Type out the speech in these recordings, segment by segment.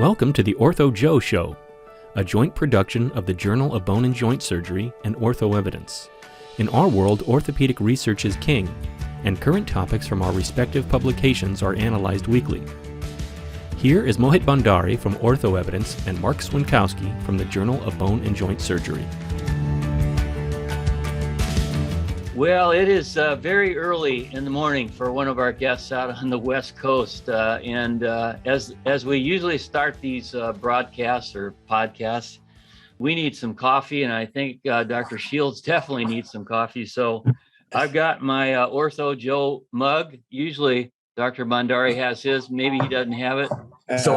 Welcome to the Ortho Joe Show, a joint production of the Journal of Bone and Joint Surgery and Ortho Evidence. In our world, orthopedic research is king, and current topics from our respective publications are analyzed weekly. Here is Mohit Bhandari from Ortho Evidence and Mark Swinkowski from the Journal of Bone and Joint Surgery. Well, it is very early in the morning for one of our guests out on the West Coast. As we usually start these broadcasts or podcasts, we need some coffee. And I think Dr. Shields definitely needs some coffee. So I've got my Ortho Joe mug. Usually Dr. Bhandari has his. Maybe he doesn't have it. So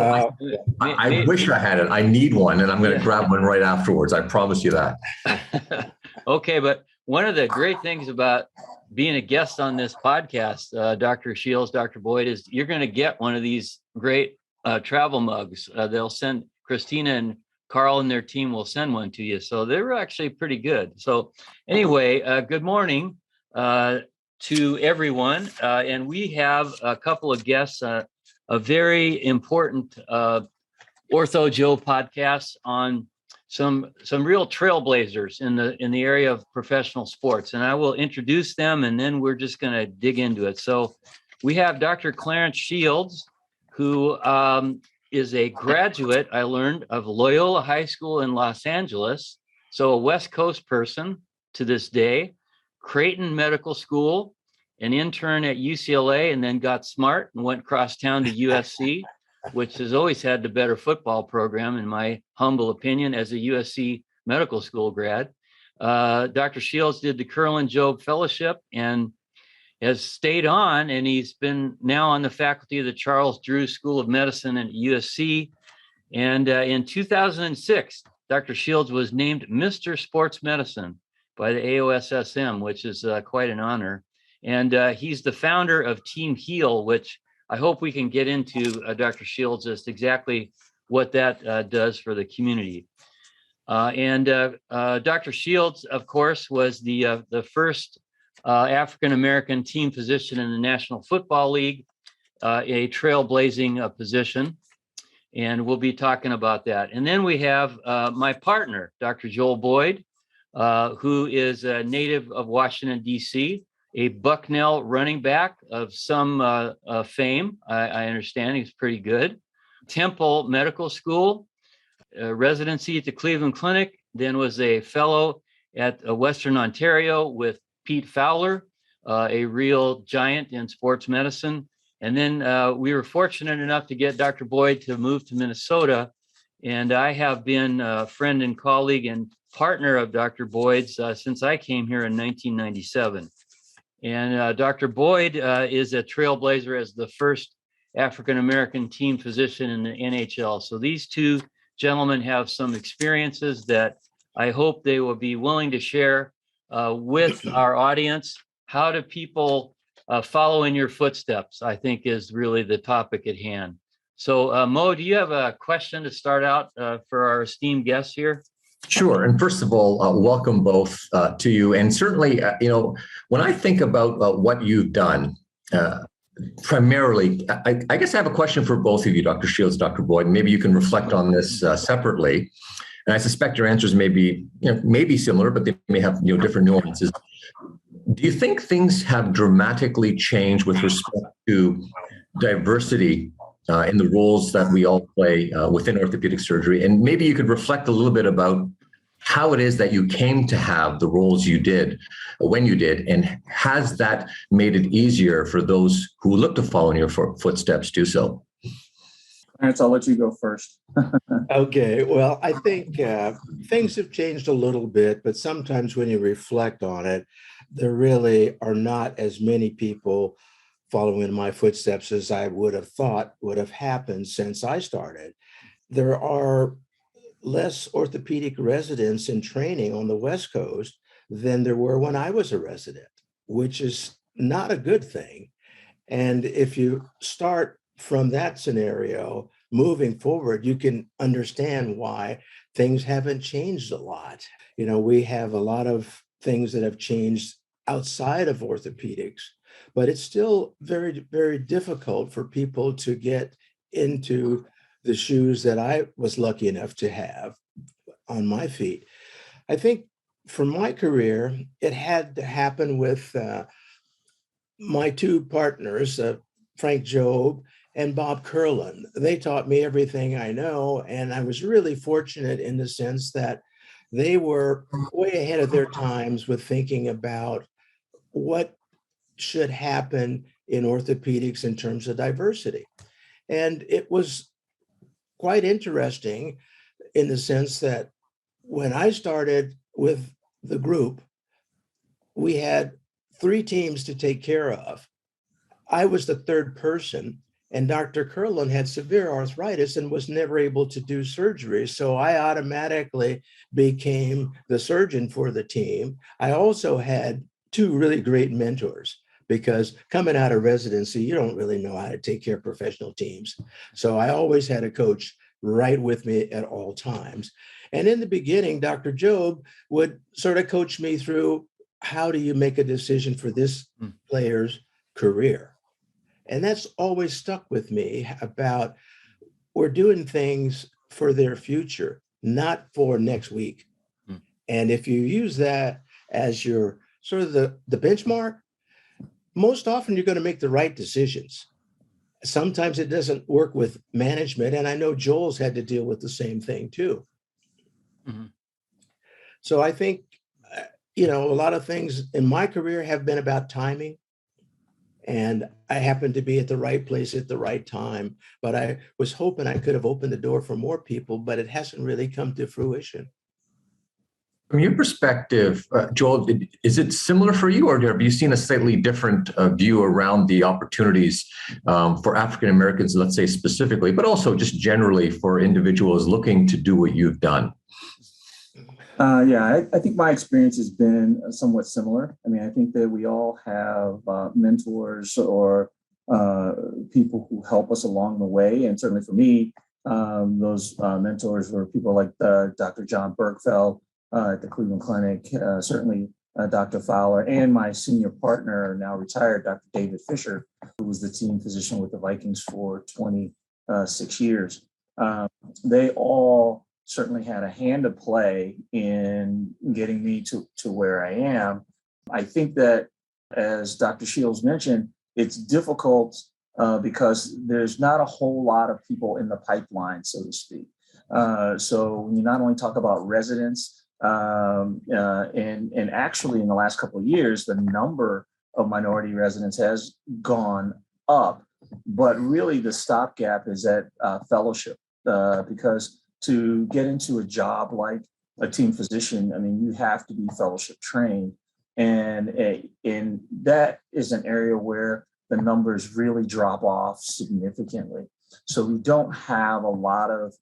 I wish I had it. I need one, and I'm going to grab one right afterwards. I promise you that. Okay, but one of the great things about being a guest on this podcast, Dr. Shields, Dr. Boyd, is you're going to get one of these great travel mugs. They'll send, Christina and Carl and their team will send one to you. So they're actually pretty good. So anyway, good morning to everyone. And we have a couple of guests, a very important Ortho Joe podcast on some real trailblazers in the area of professional sports. And I will introduce them, and then we're just going to dig into it. So we have Dr. Clarence Shields, who is a graduate, I learned, of Loyola High School in Los Angeles. So a West Coast person to this day, Creighton Medical School, an intern at UCLA, and then got smart and went cross town to USC, which has always had the better football program, in my humble opinion, as a USC medical school grad. Dr. Shields did the Kerlan Jobe Fellowship and has stayed on, and he's been now on the faculty of the Charles Drew School of Medicine at USC. And in 2006, Dr. Shields was named Mr. Sports Medicine by the AOSSM, which is quite an honor. And he's the founder of Team Heal, which I hope we can get into, Dr. Shields, as exactly what that does for the community. Dr. Shields, of course, was the first African-American team physician in the National Football League, a trailblazing position. And we'll be talking about that. And then we have my partner, Dr. Joel Boyd, who is a native of Washington, D.C., a Bucknell running back of some fame. I understand he's pretty good. Temple Medical School, residency at the Cleveland Clinic, then was a fellow at Western Ontario with Pete Fowler, a real giant in sports medicine. And then we were fortunate enough to get Dr. Boyd to move to Minnesota. And I have been a friend and colleague and partner of Dr. Boyd's since I came here in 1997. And Dr. Boyd is a trailblazer as the first African-American team physician in the NHL. So these two gentlemen have some experiences that I hope they will be willing to share with our audience. How do people follow in your footsteps, I think, is really the topic at hand. So Mo, do you have a question to start out for our esteemed guests here? Sure. And first of all, welcome both to you. And certainly, when I think about what you've done, primarily, I guess I have a question for both of you, Dr. Shields, Dr. Boyd. Maybe you can reflect on this separately. And I suspect your answers may be similar, but they may have different nuances. Do you think things have dramatically changed with respect to diversity in the roles that we all play within orthopedic surgery? And maybe you could reflect a little bit about how it is that you came to have the roles you did when you did, and has that made it easier for those who look to follow in your footsteps do so? Clarence, I'll let you go first. Okay, well, I think things have changed a little bit, but sometimes when you reflect on it, there really are not as many people following in my footsteps as I would have thought would have happened since I started. There are less orthopedic residents in training on the West Coast than there were when I was a resident, which is not a good thing. And if you start from that scenario, moving forward, you can understand why things haven't changed a lot. We have a lot of things that have changed outside of orthopedics, but it's still very, very difficult for people to get into the shoes that I was lucky enough to have on my feet. I think for my career, it had to happen with my two partners, Frank Jobe and Bob Curlin. They taught me everything I know, and I was really fortunate in the sense that they were way ahead of their times with thinking about what should happen in orthopedics in terms of diversity. And it was quite interesting in the sense that when I started with the group, we had 3 teams to take care of. I was the third person, and Dr. Curlin had severe arthritis and was never able to do surgery. So I automatically became the surgeon for the team. I also had 2 really great mentors, because coming out of residency, you don't really know how to take care of professional teams. So I always had a coach right with me at all times. And in the beginning, Dr. Jobe would sort of coach me through, how do you make a decision for this player's career? And that's always stuck with me about, we're doing things for their future, not for next week. And if you use that as your sort of the benchmark, most often you're going to make the right decisions. Sometimes it doesn't work with management. And I know Joel's had to deal with the same thing too. Mm-hmm. So I think, a lot of things in my career have been about timing. And I happened to be at the right place at the right time. But I was hoping I could have opened the door for more people, but it hasn't really come to fruition. From your perspective, Joel, is it similar for you, or have you seen a slightly different view around the opportunities for African Americans, let's say specifically, but also just generally for individuals looking to do what you've done? I think my experience has been somewhat similar. I mean, I think that we all have mentors or people who help us along the way. And certainly for me, those mentors were people like Dr. John Bergfeld at the Cleveland Clinic, certainly Dr. Fowler, and my senior partner, now retired, Dr. David Fisher, who was the team physician with the Vikings for 26 years. They all certainly had a hand to play in getting me to where I am. I think that, as Dr. Shields mentioned, it's difficult because there's not a whole lot of people in the pipeline, so to speak. So when you not only talk about residents, and actually in the last couple of years, the number of minority residents has gone up, but really the stopgap is at fellowship, because to get into a job like a team physician, I mean, you have to be fellowship trained. And that is an area where the numbers really drop off significantly. So we don't have a lot of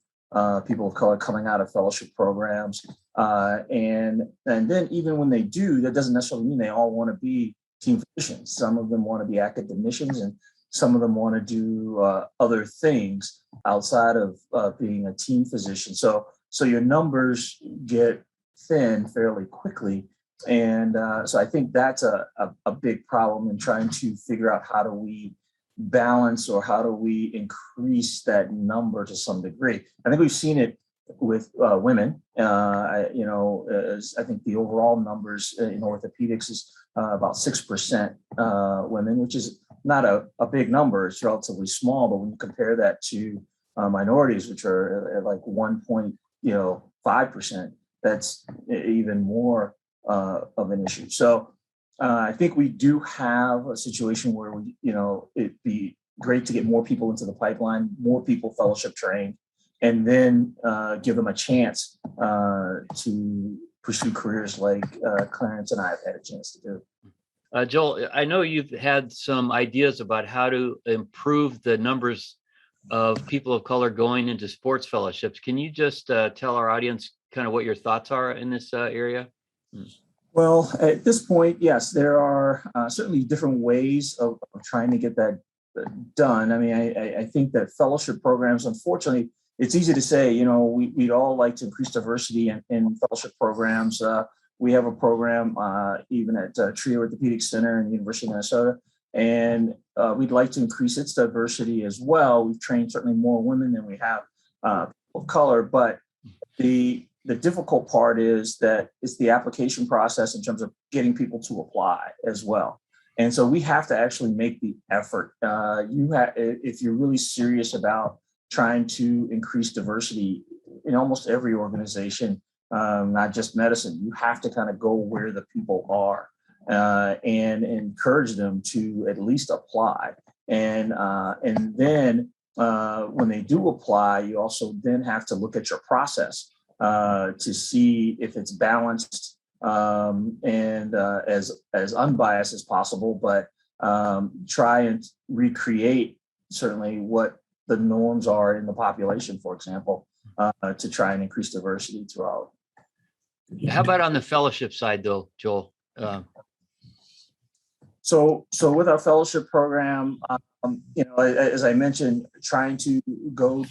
people of color coming out of fellowship programs. And then even when they do, that doesn't necessarily mean they all want to be team physicians. Some of them want to be academicians, and some of them want to do other things outside of being a team physician. So your numbers get thin fairly quickly. And so I think that's a big problem in trying to figure out how do we balance, or how do we increase that number to some degree. I think we've seen it with women. I think the overall numbers in orthopedics is about 6% women, which is not a big number. It's relatively small, but when you compare that to minorities, which are at like 1.5%, that's even more of an issue. So I think we do have a situation where it'd be great to get more people into the pipeline, more people fellowship trained, and then give them a chance to pursue careers like Clarence and I have had a chance to do. Joel, I know you've had some ideas about how to improve the numbers of people of color going into sports fellowships. Can you just tell our audience kind of what your thoughts are in this area? Well, at this point, yes, there are certainly different ways of trying to get that done. I mean, I think that fellowship programs, unfortunately, it's easy to say, we'd all like to increase diversity in fellowship programs. We have a program even at Trio Orthopedic Center in the University of Minnesota, and we'd like to increase its diversity as well. We've trained certainly more women than we have of color. But the difficult part is that it's the application process in terms of getting people to apply as well. And so we have to actually make the effort. If you're really serious about trying to increase diversity in almost every organization, not just medicine, you have to kind of go where the people are and encourage them to at least apply. And then when they do apply, you also then have to look at your process to see if it's balanced and as unbiased as possible, but try and recreate certainly what the norms are in the population, for example, to try and increase diversity throughout. How about on the fellowship side, though, Joel? So with our fellowship program, as I mentioned, trying to go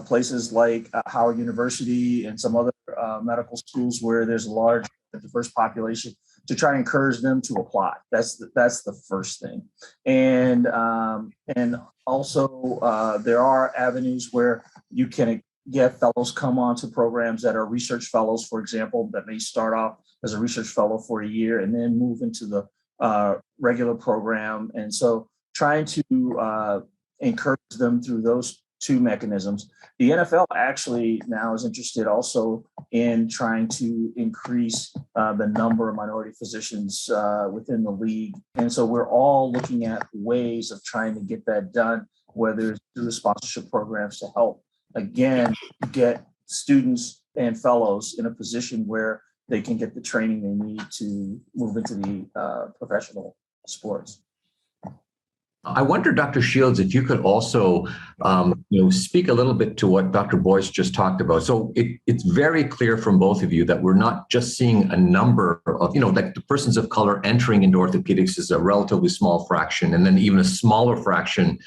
places like Howard University and some other medical schools where there's a large diverse population to try and encourage them to apply. That's the first thing. And also there are avenues where you can get fellows come on to programs that are research fellows, for example, that may start off as a research fellow for a year and then move into the regular program. And so trying to encourage them through those two mechanisms. The NFL actually now is interested also in trying to increase the number of minority physicians within the league. And so we're all looking at ways of trying to get that done, whether it's through the sponsorship programs to help, again, get students and fellows in a position where they can get the training they need to move into the professional sports. I wonder, Dr. Shields, if you could also, speak a little bit to what Dr. Boyce just talked about. So it's very clear from both of you that we're not just seeing a number of, like the persons of color entering into orthopedics is a relatively small fraction, and then even a smaller fraction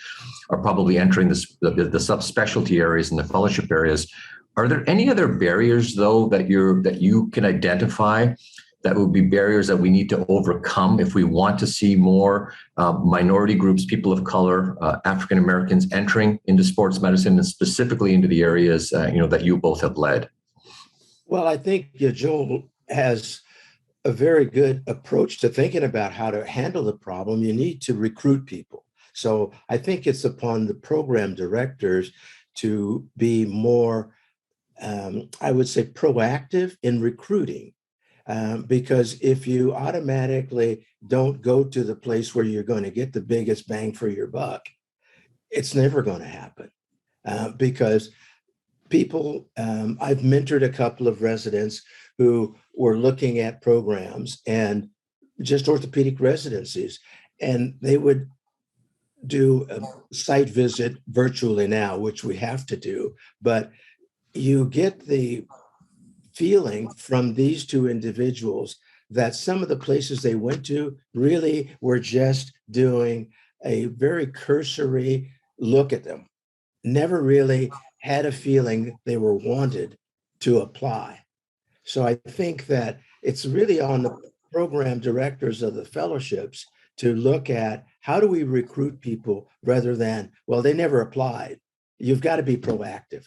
are probably entering the subspecialty areas and the fellowship areas. Are there any other barriers, though, that you can identify that would be barriers that we need to overcome if we want to see more minority groups, people of color, African Americans entering into sports medicine and specifically into the areas that you both have led? Well, I think Joel has a very good approach to thinking about how to handle the problem. You need to recruit people. So I think it's upon the program directors to be more, I would say, proactive in recruiting. Because if you automatically don't go to the place where you're going to get the biggest bang for your buck, it's never going to happen. Because people, I've mentored a couple of residents who were looking at programs and just orthopedic residencies, and they would do a site visit virtually now, which we have to do, but you get the feeling from these two individuals that some of the places they went to really were just doing a very cursory look at them, never really had a feeling they were wanted to apply. So I think that it's really on the program directors of the fellowships to look at how do we recruit people rather than, well, they never applied. You've got to be proactive.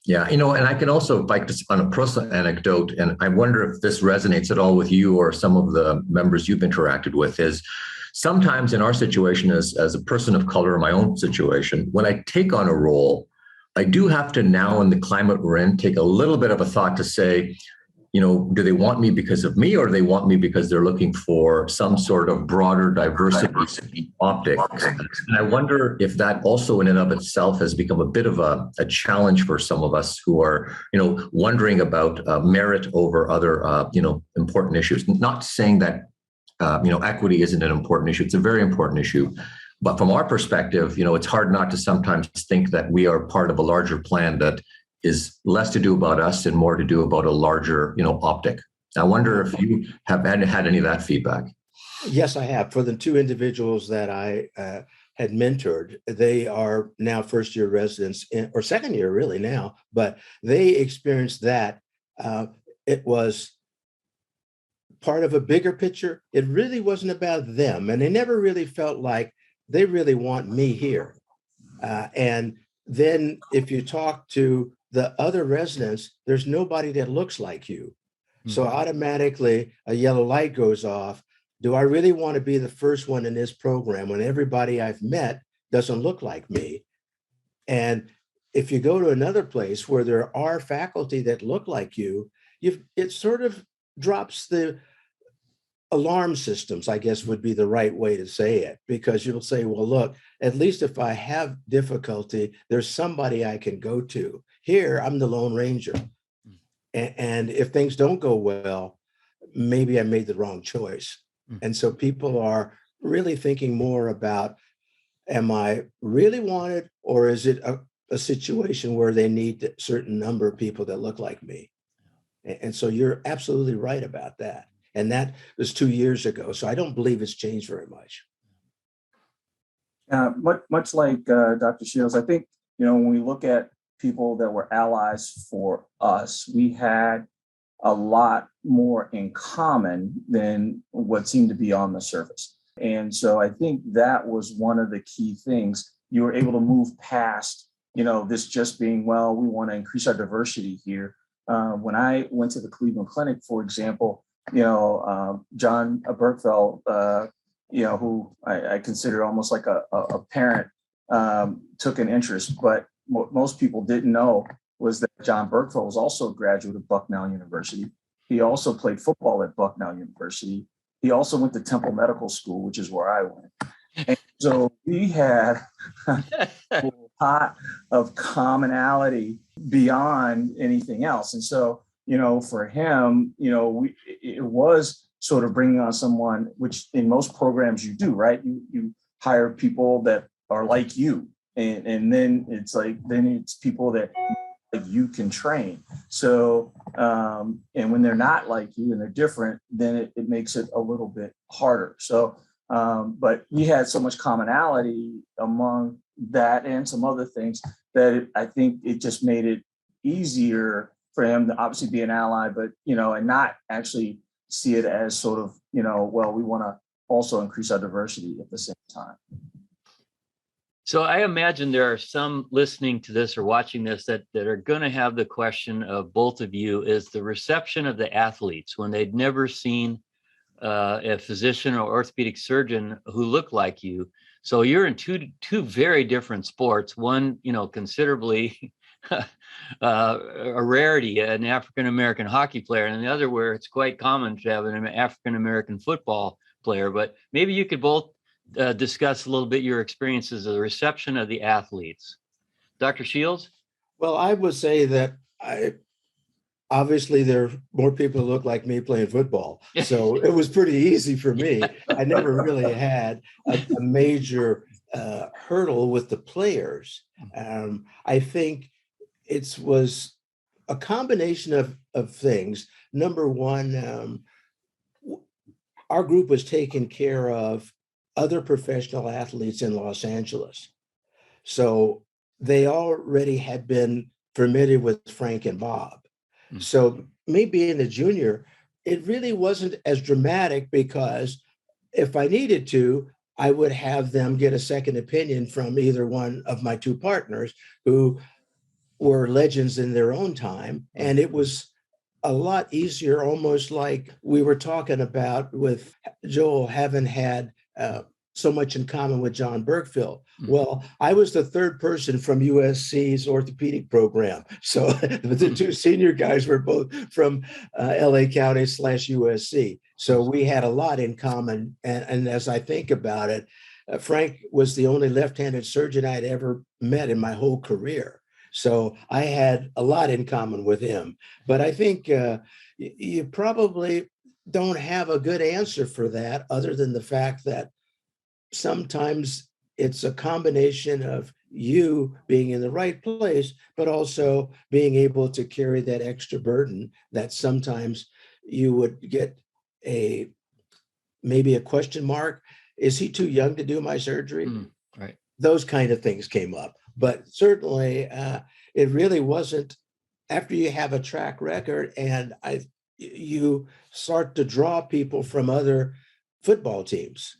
Yeah, and I can also, like, just on a personal anecdote, and I wonder if this resonates at all with you or some of the members you've interacted with, is sometimes in our situation as a person of color, in my own situation, when I take on a role, I do have to now, in the climate we're in, take a little bit of a thought to say, do they want me because of me, or do they want me because they're looking for some sort of broader diversity optics? And I wonder if that also in and of itself has become a bit of a challenge for some of us who are, wondering about merit over other, important issues. Not saying that, equity isn't an important issue. It's a very important issue. But from our perspective, it's hard not to sometimes think that we are part of a larger plan that is less to do about us and more to do about a larger, optic. I wonder if you have had any of that feedback. Yes, I have. For the two individuals that I had mentored, they are now first-year residents, or second year really now, but they experienced that. It was part of a bigger picture. It really wasn't about them, and they never really felt like they really want me here. And then if you talk to the other residents, there's nobody that looks like you. So automatically a yellow light goes off. Do I really want to be the first one in this program when everybody I've met doesn't look like me? And if you go to another place where there are faculty that look like you, it sort of drops the alarm systems, I guess would be the right way to say it, because you'll say, well, look, at least if I have difficulty, there's somebody I can go to. Here, I'm the Lone Ranger. And if things don't go well, maybe I made the wrong choice. And so people are really thinking more about, am I really wanted, or is it a situation where they need a certain number of people that look like me? And so you're absolutely right about that. And that was 2 years ago. So I don't believe it's changed very much. Much like Dr. Shields, I think, when we look at people that were allies for us, we had a lot more in common than what seemed to be on the surface. And so I think that was one of the key things. You were able to move past, this just being, well, we want to increase our diversity here. When I went to the Cleveland Clinic, for example, John Berkfeld, who I consider almost like a parent, took an interest, but most people didn't know was that John Berkfeld was also a graduate of Bucknell University. He also played football at Bucknell University. He also went to Temple Medical School, which is where I went. And so we had a lot of commonality beyond anything else. And so, for him, it was sort of bringing on someone, which in most programs you do, right? You hire people that are like you. And then it's people that you can train. So, and when they're not like you and they're different, then it makes it a little bit harder. So, but we had so much commonality among that and some other things that I think it just made it easier for him to obviously be an ally, but, and not actually see it as sort of, well, we want to also increase our diversity at the same time. So I imagine there are some listening to this or watching this that are going to have the question of both of you is the reception of the athletes when they'd never seen a physician or orthopedic surgeon who looked like you. So you're in two very different sports. One, considerably a rarity, an African-American hockey player, and the other where it's quite common to have an African-American football player. But maybe you could both discuss a little bit your experiences of the reception of the athletes. Dr. Shields? Well, I would say that obviously there are more people who look like me playing football. So it was pretty easy for me. I never really had a major hurdle with the players. I think it was a combination of things. Number one, our group was taking care of other professional athletes in Los Angeles. So they already had been familiar with Frank and Bob. So me being a junior, it really wasn't as dramatic because if I needed to, I would have them get a second opinion from either one of my two partners who were legends in their own time. And it was a lot easier, almost like we were talking about with Joel having had so much in common with John Berkfield. Well, I was the third person from USC's orthopedic program. So the two senior guys were both from LA County / USC. So we had a lot in common. And as I think about it, Frank was the only left-handed surgeon I'd ever met in my whole career. So I had a lot in common with him. But I think you probably don't have a good answer for that other than the fact that sometimes it's a combination of you being in the right place, but also being able to carry that extra burden that sometimes you would get maybe a question mark. Is he too young to do my surgery? Right. Those kind of things came up. But certainly it really wasn't after you have a track record and you start to draw people from other football teams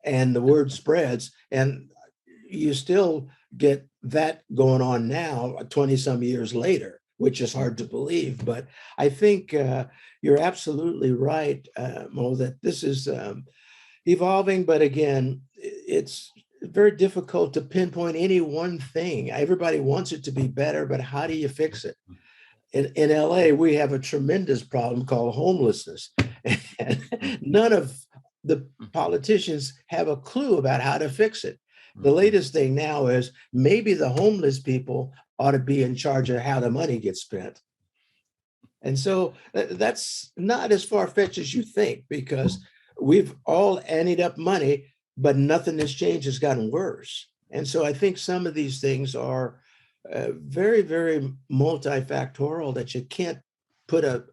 and the word spreads. And you still get that going on now, 20 some years later, which is hard to believe. But I think you're absolutely right, Mo, that this is evolving. But again, it's very difficult to pinpoint any one thing. Everybody wants it to be better, but how do you fix it? In LA, we have a tremendous problem called homelessness. And none of the politicians have a clue about how to fix it. The latest thing now is maybe the homeless people ought to be in charge of how the money gets spent. And so that's not as far-fetched as you think, because we've all ended up money, but nothing has changed. It's gotten worse. And so I think some of these things are very, very multifactorial that you can't put a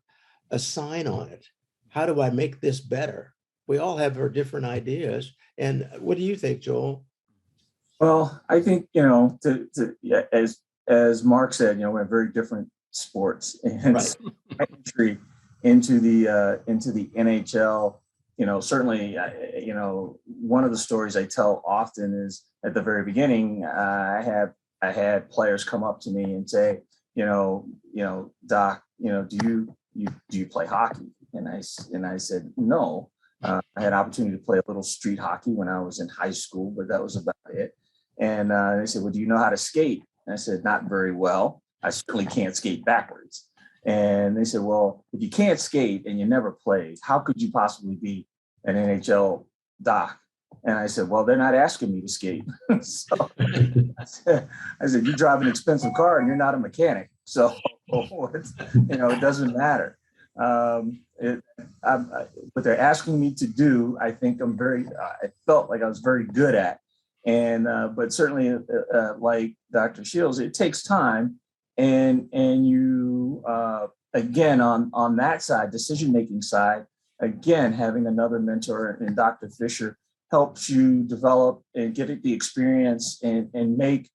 sign on it. How do I make this better? We all have our different ideas. And what do you think, Joel? Well, I think, as Mark said, we have very different sports, and Right. my entry into the NHL, certainly, one of the stories I tell often is at the very beginning, I had players come up to me and say, Doc, do you play hockey? And I said, no. I had an opportunity to play a little street hockey when I was in high school, but that was about it. And they said, well, do you know how to skate? And I said, not very well. I certainly can't skate backwards. And they said, well, if you can't skate and you never played, how could you possibly be an NHL doc? And I said, well, they're not asking me to skate. So I said, you drive an expensive car and you're not a mechanic. So, it doesn't matter. What they're asking me to do, I think I felt like I was very good at. And, but certainly like Dr. Shields, it takes time. And you, again, on that side, decision-making side, again, having another mentor in Dr. Fisher helps you develop and get the experience and make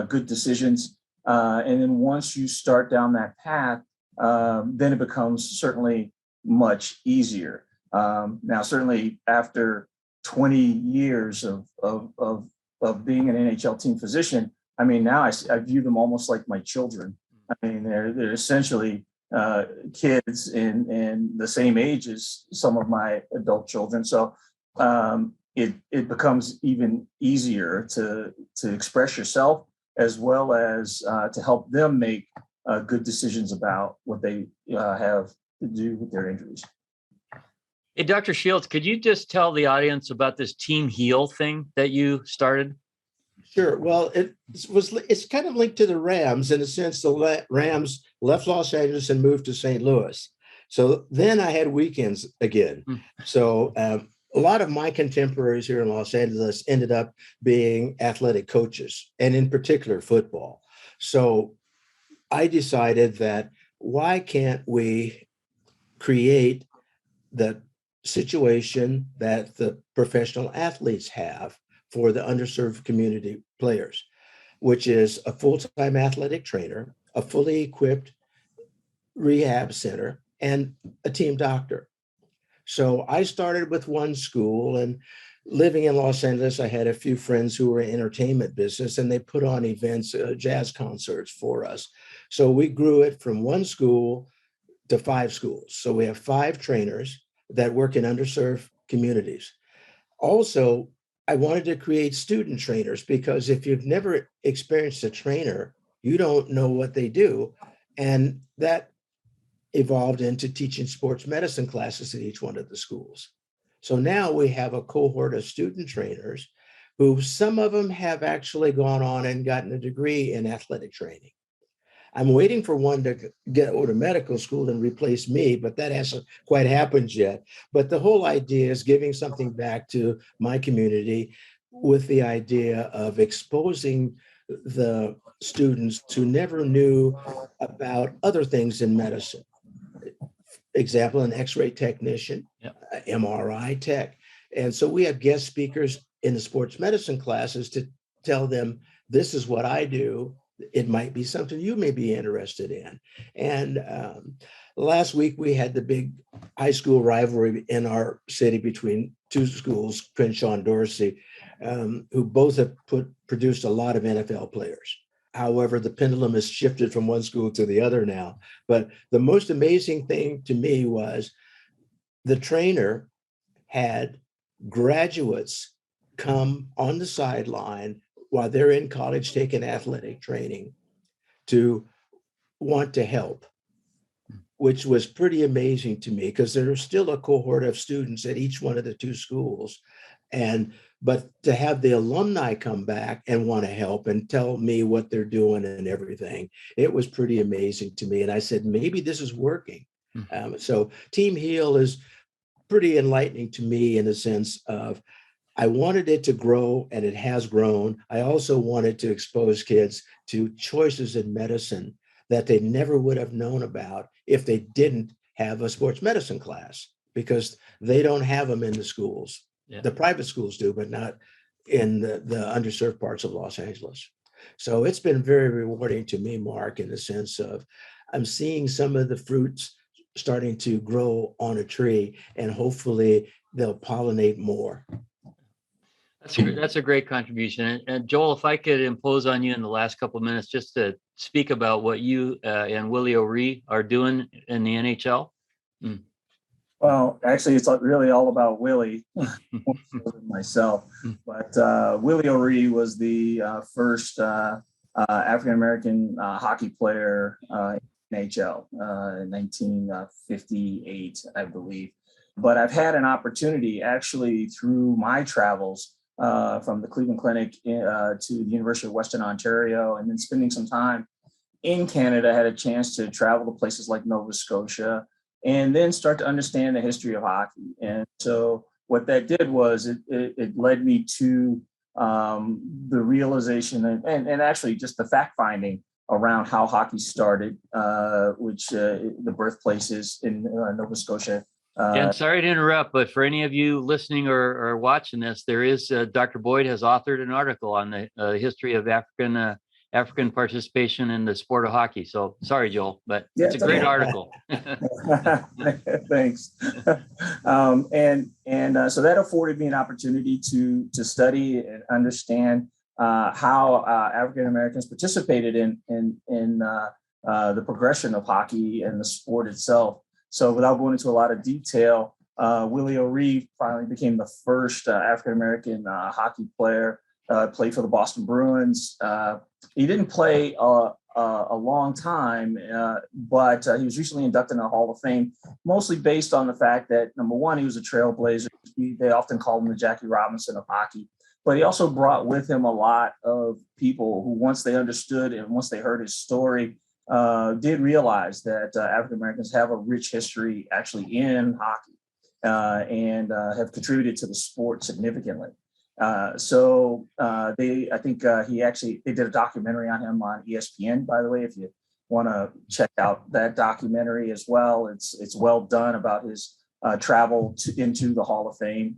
good decisions. And then once you start down that path, then it becomes certainly much easier. Now, certainly after 20 years of being an NHL team physician, I mean, now I view them almost like my children. I mean, they're essentially kids in the same age as some of my adult children. So it becomes even easier to express yourself, as well as to help them make good decisions about what they have to do with their injuries. Hey, Dr. Shields, could you just tell the audience about this Team Heal thing that you started? Sure. Well, it's kind of linked to the Rams in the sense the Rams left Los Angeles and moved to St. Louis. So then I had weekends again. So a lot of my contemporaries here in Los Angeles ended up being athletic coaches, and in particular football. So I decided that why can't we create the situation that the professional athletes have for the underserved community players, which is a full-time athletic trainer, a fully equipped rehab center, and a team doctor. So I started with one school, and living in Los Angeles, I had a few friends who were in entertainment business, and they put on events, jazz concerts for us. So we grew it from one school to 5 schools. So we have 5 trainers that work in underserved communities. Also, I wanted to create student trainers, because if you've never experienced a trainer, you don't know what they do. And that evolved into teaching sports medicine classes at each one of the schools. So now we have a cohort of student trainers who, some of them have actually gone on and gotten a degree in athletic training. I'm waiting for one to go to medical school and replace me, but that hasn't quite happened yet. But the whole idea is giving something back to my community with the idea of exposing the students who never knew about other things in medicine. Example, an X-ray technician, MRI tech. And so we have guest speakers in the sports medicine classes to tell them, this is what I do. it might be something you may be interested in. And last week we had the big high school rivalry in our city between two schools, Crenshaw and Dorsey, who both have produced a lot of NFL players. However, the pendulum has shifted from one school to the other now. But the most amazing thing to me was the trainer had graduates come on the sideline while they're in college taking athletic training to want to help, which was pretty amazing to me because there's still a cohort of students at each one of the two schools. But to have the alumni come back and want to help and tell me what they're doing and everything, it was pretty amazing to me. And I said, maybe this is working. So Team Heal is pretty enlightening to me in the sense of I wanted it to grow, and it has grown. I also wanted to expose kids to choices in medicine that they never would have known about if they didn't have a sports medicine class, because they don't have them in the schools. Yeah. The private schools do, but not in the underserved parts of Los Angeles. So it's been very rewarding to me, Mark, in the sense of I'm seeing some of the fruits starting to grow on a tree, and hopefully they'll pollinate more. That's a great contribution. And Joel, if I could impose on you in the last couple of minutes, just to speak about what you and Willie O'Ree are doing in the NHL. Well, actually, it's really all about Willie, myself. But Willie O'Ree was the first African-American hockey player in NHL in 1958, I believe. But I've had an opportunity actually through my travels from the Cleveland Clinic to the University of Western Ontario, and then spending some time in Canada, I had a chance to travel to places like Nova Scotia, and then start to understand the history of hockey. And so what that did was it led me to the realization and actually just the fact finding around how hockey started, which the birthplace is in Nova Scotia. And sorry to interrupt, but for any of you listening or watching this, there is Dr. Boyd has authored an article on the history of African participation in the sport of hockey. So sorry, Joel, but yeah, it's a great article. Thanks. So that afforded me an opportunity to study and understand how African Americans participated in the progression of hockey and the sport itself. So without going into a lot of detail, Willie O'Ree finally became the first African American hockey player. Played for the Boston Bruins. He didn't play a long time, but he was recently inducted in the Hall of Fame, mostly based on the fact that, number one, he was a trailblazer. They often called him the Jackie Robinson of hockey. But he also brought with him a lot of people who, once they understood and once they heard his story, did realize that African Americans have a rich history actually in hockey and have contributed to the sport significantly. They did a documentary on him on ESPN, by the way, if you want to check out that documentary as well. It's well done about his travel into the Hall of Fame.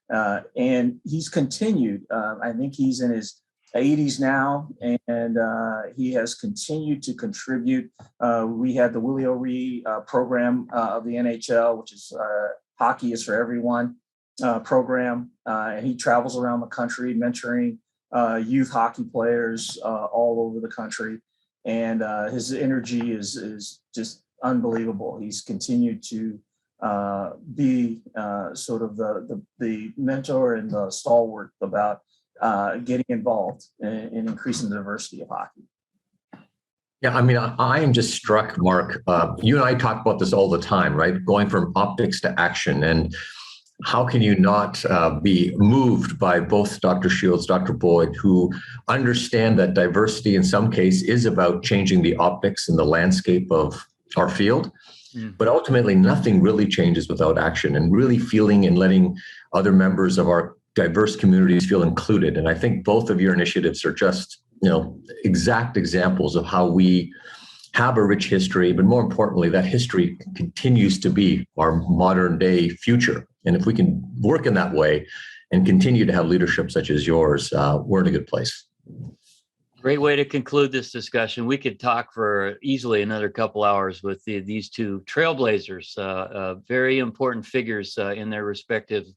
And he's continued. I think he's in his 80s now, and he has continued to contribute. We had the Willie O'Ree program of the NHL, which is Hockey is for Everyone program, and he travels around the country mentoring youth hockey players all over the country, and his energy is just unbelievable. He's continued to be sort of the mentor and the stalwart about getting involved in increasing the diversity of hockey. Yeah, I mean, I am just struck, Mark. You and I talk about this all the time, right? Going from optics to action. And how can you not be moved by both Dr. Shields, Dr. Boyd, who understand that diversity in some case is about changing the optics and the landscape of our field. But ultimately, nothing really changes without action and really feeling and letting other members of our diverse communities feel included. And I think both of your initiatives are just, exact examples of how we have a rich history, but more importantly, that history continues to be our modern day future. And if we can work in that way and continue to have leadership such as yours, we're in a good place. Great way to conclude this discussion. We could talk for easily another couple hours with these two trailblazers, very important figures in their respective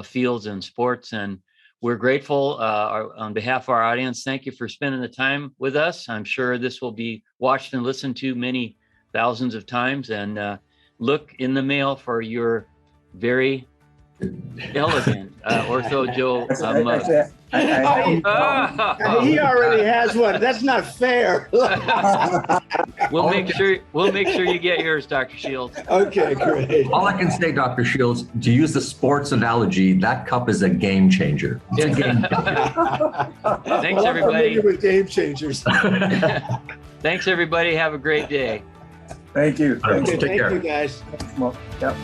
fields and sports. And we're grateful on behalf of our audience. Thank you for spending the time with us. I'm sure this will be watched and listened to many thousands of times. And look in the mail for your very elegant Ortho Joe mug. He already has one. That's not fair. We'll make sure you get yours, Dr. Shields. Okay, great. All I can say, Dr. Shields, to use the sports analogy, that cup is a game changer. It's a game changer. Thanks, everybody. With game changers. Thanks, everybody. Have a great day. Thank you. All right, Okay, take care. thank you, guys. Well, yep.